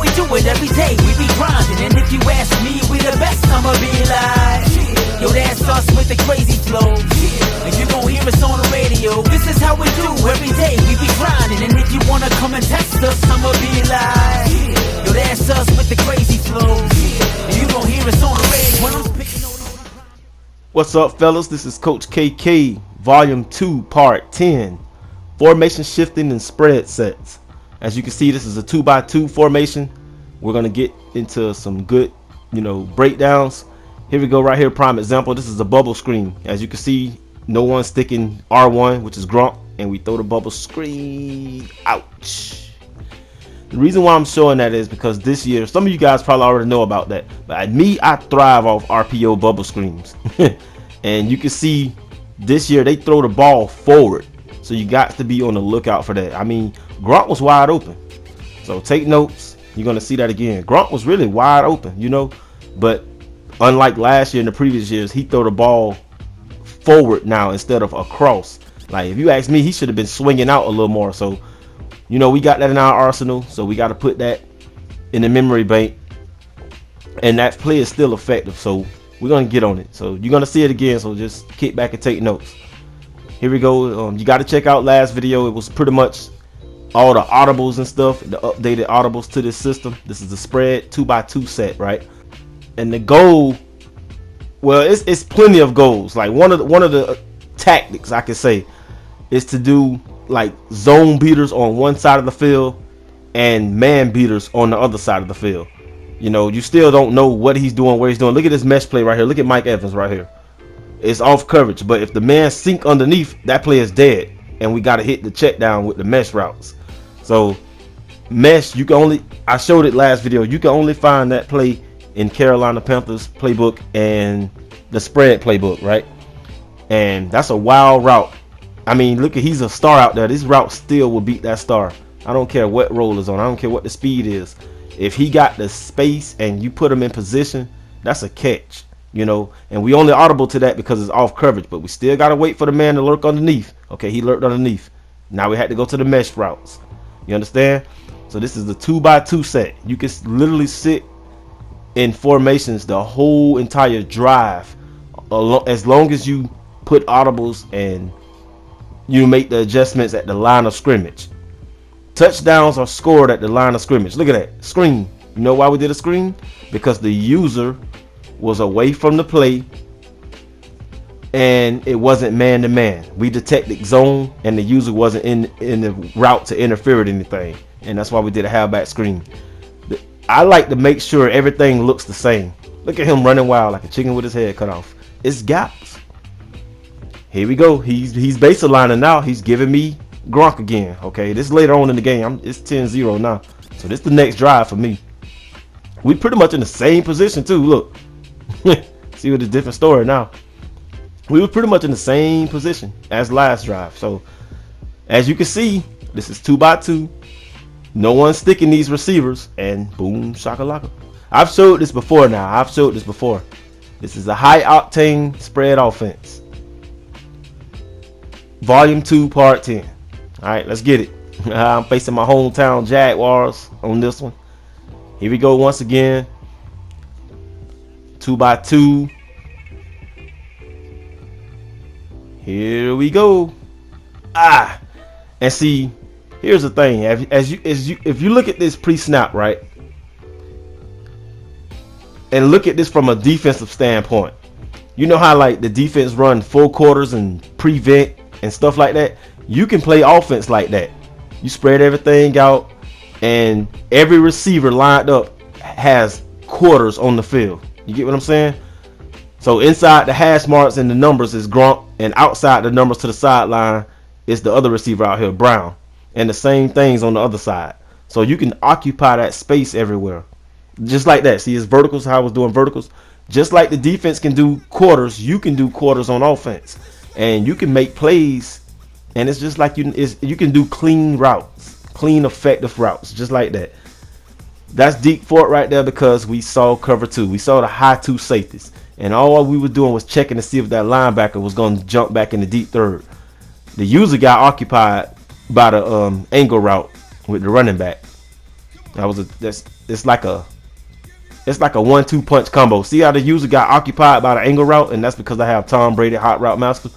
we do it every day. We be grinding, and if you ask me, we the best. I'ma be like, yo, that's us with the crazy flow. And you gon' hear us on the radio. This is how we do every day. We be grinding, and if you wanna come and test us, I'ma be like, yo, that's us with the crazy flow. And you gon' hear us on the radio. When I'm spitting on. What's up, fellas? This is Coach KK, Volume 2, Part 10. Formation shifting and spread sets. As you can see, this is a 2x2 formation. We're going to get into some good, breakdowns. Here we go right here, prime example. This is a bubble screen. As you can see, no one's sticking R1, which is grunt, and we throw the bubble screen. Ouch. The reason why I'm showing that is because this year, some of you guys probably already know about that, but me, I thrive off RPO bubble screens. And you can see this year they throw the ball forward. So you got to be on the lookout for that. I mean, Grunt was wide open. So take notes. You're going to see that again. Grunt was really wide open, But unlike last year and the previous years, he throw the ball forward now instead of across. Like, if you ask me, he should have been swinging out a little more. So, we got that in our arsenal. So we got to put that in the memory bank. And that play is still effective. So we're going to get on it. So you're going to see it again. So just kick back and take notes. Here we go. You got to check out last video. It was pretty much all the audibles and stuff, the updated audibles to this system. This is the spread 2x2 set, right? And the goal, well, it's plenty of goals. Like one of the tactics I could say is to do like zone beaters on one side of the field and man beaters on the other side of the field. You still don't know what he's doing, where he's doing. Look at this mesh play right here. Look at Mike Evans right here. It's off coverage, but if the man sink underneath, that play is dead, and we got to hit the check down with the mesh routes. So mesh, you can only, I showed it last video, you can only find that play in Carolina Panthers playbook and the spread playbook, right? And that's a wild route. I mean, look at, he's a star out there. This route still will beat that star. I don't care what roll is on. I don't care what the speed is. If he got the space and you put him in position, that's a catch. And we only audible to that because it's off coverage, but we still got to wait for the man to lurk underneath. Okay, he lurked underneath. Now we had to go to the mesh routes. You understand? So this is the 2x2 set. You can literally sit in formations the whole entire drive, as long as you put audibles and you make the adjustments at the line of scrimmage. Touchdowns are scored at the line of scrimmage. Look at that screen. You know why we did a screen? Because the user was away from the play and it wasn't man to man. We detected zone and the user wasn't in the route to interfere with anything, and that's why we did a halfback screen. I like to make sure everything looks the same. Look at him running wild like a chicken with his head cut off. It's gaps. Here we go. He's base aligning now. He's giving me Gronk again. Okay, this is later on in the game. It's 10-0 now, so this is the next drive for me. We pretty much in the same position too. Look. See what a different story now. We were pretty much in the same position as last drive. So as you can see, this is 2x2. No one's sticking these receivers, and boom, shakalaka. I've showed this before now. This is a high octane spread offense. Volume 2, Part 10. All right, let's get it. I'm facing my hometown Jaguars on this one. Here we go once again. 2x2. Here we go. And see, here's the thing. If you look at this pre-snap, right, and look at this from a defensive standpoint, you know how like the defense run full quarters and prevent and stuff like that. You can play offense like that. You spread everything out, and every receiver lined up has quarters on the field. You get what I'm saying? So inside the hash marks and the numbers is Gronk, and outside the numbers to the sideline is the other receiver out here, Brown. And the same things on the other side. So you can occupy that space everywhere. Just like that. See his verticals, how I was doing verticals? Just like the defense can do quarters, you can do quarters on offense. And you can make plays, and it's just like you can do clean routes, clean effective routes, just like that. That's deep for it right there, because we saw cover two. We saw the high two safeties. And all we were doing was checking to see if that linebacker was going to jump back in the deep third. The user got occupied by the angle route with the running back. That's it's like a 1-2 punch combo. See how the user got occupied by the angle route, and that's because I have Tom Brady hot route master.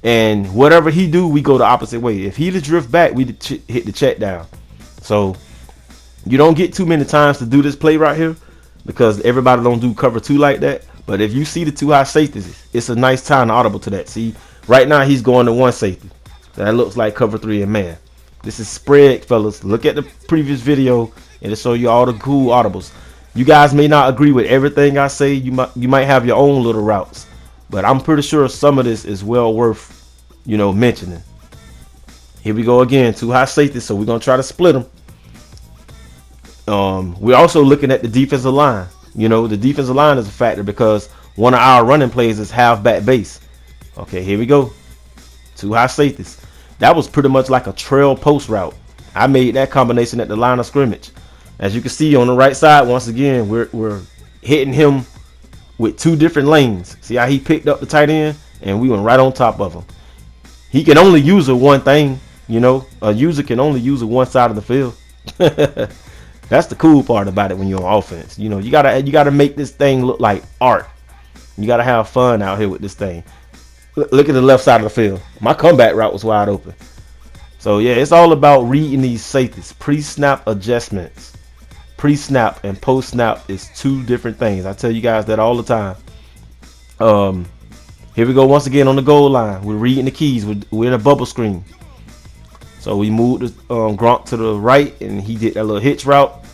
And whatever he do, we go the opposite way. If he to drift back, we hit the check down. So you don't get too many times to do this play right here because everybody don't do cover 2 like that. But if you see the 2 high safeties, it's a nice time to audible to that. See, right now he's going to 1 safety. That looks like cover 3 and man. This is spread, fellas. Look at the previous video and it'll show you all the cool audibles. You guys may not agree with everything I say. You might have your own little routes, but I'm pretty sure some of this is well worth, mentioning. Here we go again, 2 high safeties, so we're gonna try to split them. We're also looking at the defensive line. The defensive line is a factor because one of our running plays is halfback base. Okay, here we go. 2 high safeties. That was pretty much like a trail post route. I made that combination at the line of scrimmage. As you can see on the right side, once again, we're hitting him with 2 different lanes. See how he picked up the tight end and we went right on top of him. He can only use it one thing, a user can only use it one side of the field. That's the cool part about it when you're on offense. You gotta make this thing look like art. You gotta have fun out here with this thing. Look at the left side of the field. My comeback route was wide open. So yeah, it's all about reading these safeties. Pre-snap adjustments. Pre-snap and post-snap is 2 different things. I tell you guys that all the time. Here we go once again on the goal line. We're reading the keys. We're in a bubble screen. So we moved Gronk to the right, and he did that little hitch route.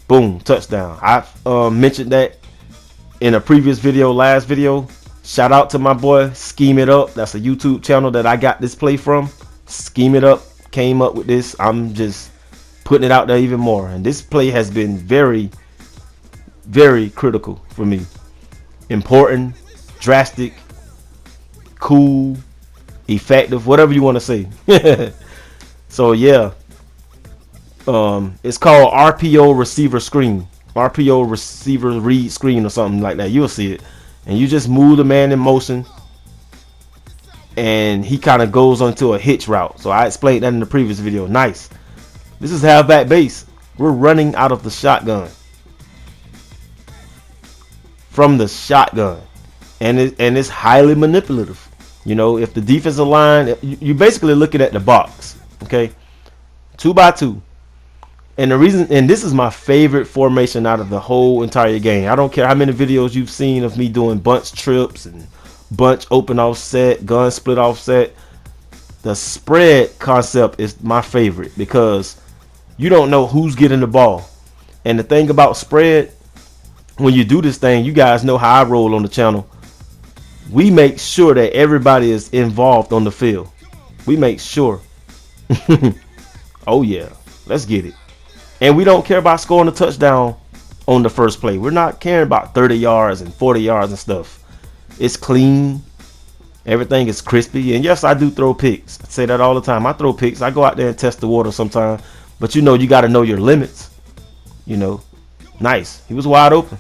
Boom, touchdown. I mentioned that in a previous video, last video. Shout out to my boy Scheme It Up. That's a YouTube channel that I got this play from. Scheme It Up came up with this. I'm just putting it out there even more. And this play has been very, very critical for me. Important, drastic, cool, effective, whatever you want to say. So yeah, it's called RPO receiver screen, RPO receiver read screen or something like that. You'll see it, and you just move the man in motion and he kind of goes onto a hitch route. So I explained that in the previous video. Nice. This is halfback base. We're running out of the shotgun, from the shotgun, and it's highly manipulative. If the defensive line, you basically looking at the box, okay, 2x2, and the reason, and this is my favorite formation out of the whole entire game. I don't care how many videos you've seen of me doing bunch trips and bunch open offset, gun split offset. The spread concept is my favorite because you don't know who's getting the ball. And the thing about spread, when you do this thing, you guys know how I roll on the channel. We make sure that everybody is involved on the field. We make sure. Oh yeah, let's get it. And we don't care about scoring a touchdown on the first play. We're not caring about 30 yards and 40 yards and stuff. It's clean. Everything is crispy. And yes, I do throw picks. I say that all the time. I throw picks. I go out there and test the water sometimes. But you got to know your limits. Nice. He was wide open.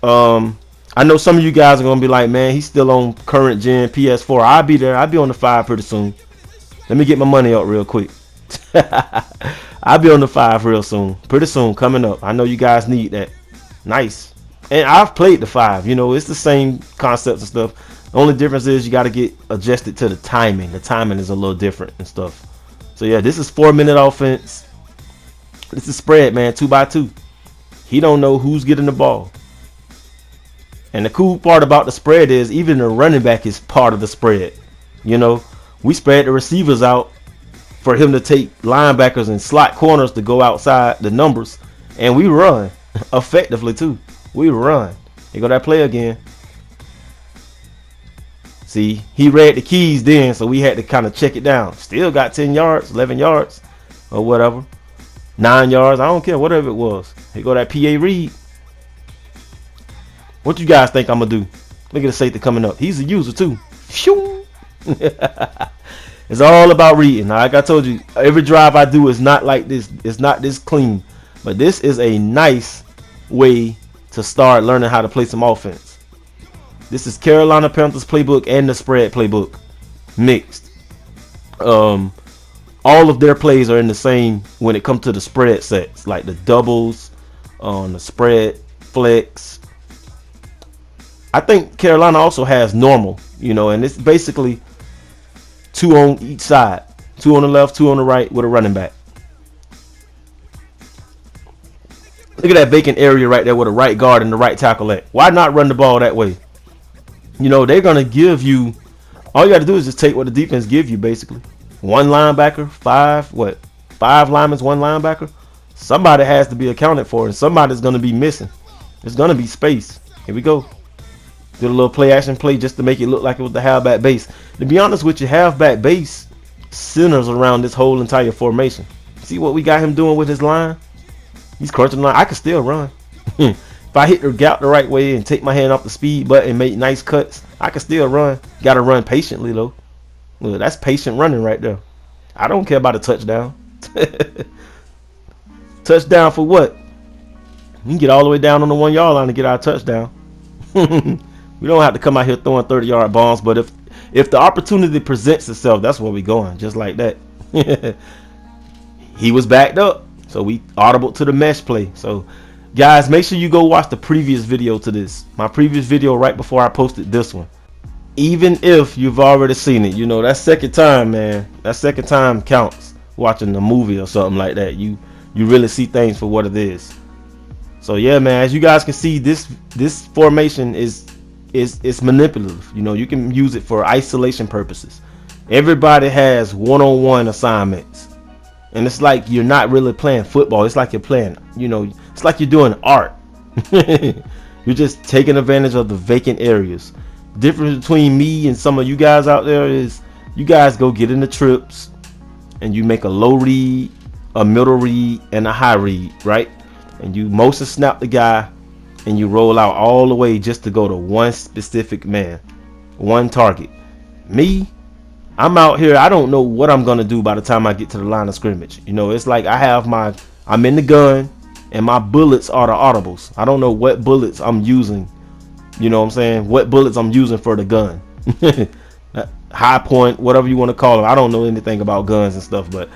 I know some of you guys are going to be like, man, he's still on current gen PS4. I'll be there. I'll be on the 5 pretty soon. Let me get my money up real quick. I'll be on the 5 real soon. Pretty soon, coming up. I know you guys need that. Nice. And I've played the 5. It's the same concepts and stuff. The only difference is you got to get adjusted to the timing. The timing is a little different and stuff. So yeah, this is 4-minute offense. This is spread, man, 2x2. He don't know who's getting the ball. And the cool part about the spread is even the running back is part of the spread. We spread the receivers out for him to take linebackers and slot corners to go outside the numbers. And we run effectively too. We run. Here go that play again. See, he read the keys then, so we had to kind of check it down. Still got 10 yards, 11 yards, or whatever. 9 yards, I don't care, whatever it was. Here go that PA read. What you guys think I'm going to do? Look at the safety coming up. He's a user too. It's all about reading. Like I told you, every drive I do is not like this. It's not this clean. But this is a nice way to start learning how to play some offense. This is Carolina Panthers playbook and the spread playbook mixed. all of their plays are in the same when it comes to the spread sets, like the doubles on the spread flex. I think Carolina also has normal, and it's basically 2 on each side, 2 on the left, 2 on the right with a running back. Look at that vacant area right there with a right guard and the right tackle at. Why not run the ball that way? They're going to give you, all you got to do is just take what the defense give you, basically. 1 linebacker, 5 linemen, 1 linebacker. Somebody has to be accounted for, and somebody's going to be missing. There's going to be space. Here we go. Did a little play action play just to make it look like it was the halfback base. To be honest with you, halfback base centers around this whole entire formation. See what we got him doing with his line? He's crunching the line. I can still run. If I hit the gap the right way and take my hand off the speed button and make nice cuts, I can still run. Got to run patiently, though. Look, that's patient running right there. I don't care about a touchdown. Touchdown for what? We can get all the way down on the 1 yard line to get our touchdown. We don't have to come out here throwing 30-yard bombs, but if the opportunity presents itself, that's where we going, just like that. He was backed up, so we audible to the mesh play. So, guys, make sure you go watch the previous video to this. My previous video right before I posted this one. Even if you've already seen it, that second time, man, that second time counts. Watching a movie or something like that, you really see things for what it is. So yeah, man, as you guys can see, this formation is manipulative. You can use it for isolation purposes. Everybody has one-on-one assignments, and it's like you're not really playing football. It's like you're playing, it's like you're doing art. You're just taking advantage of the vacant areas. Difference between me and some of you guys out there is you guys go get in the trips and you make a low read, a middle read, and a high read, right? And you motion snap the guy and you roll out all the way just to go to one specific man, one target. Me, I'm out here, I don't know what I'm gonna do by the time I get to the line of scrimmage. It's like I'm in the gun and my bullets are the audibles. I don't know what bullets I'm using. You know what I'm saying? What bullets I'm using for the gun. High point, whatever you want to call them. I don't know anything about guns and stuff, but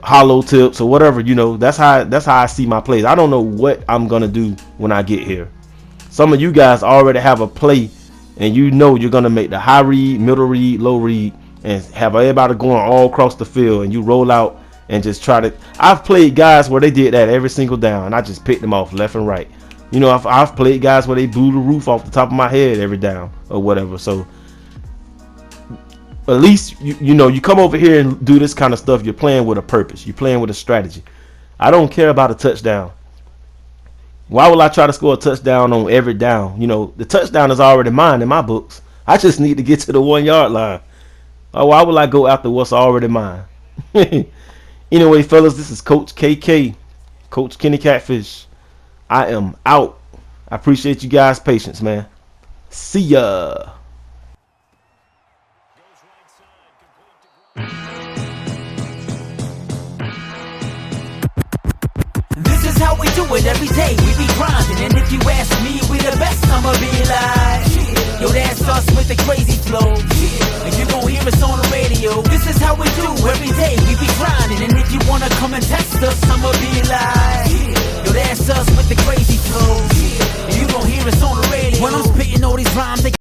hollow tips or whatever, that's how I see my plays. I don't know what I'm gonna do when I get here. Some of you guys already have a play and you're gonna make the high read, middle read, low read, and have everybody going all across the field, and you roll out and just try to. I've played guys where they did that every single down and I just picked them off left and right. I've played guys where they blew the roof off the top of my head every down or whatever. So at least you come over here and do this kind of stuff. You're playing with a purpose. You're playing with a strategy. I don't care about a touchdown. Why will I try to score a touchdown on every down? The touchdown is already mine in my books. I just need to get to the 1 yard line. Why will I go after what's already mine? Anyway, fellas, this is Coach KK, Coach Kenny Catfish. I am out. I appreciate you guys' patience, man. See ya. This is how we do it every day. We be grinding, and if you ask me, we the best. I'ma be like, yo, that's us.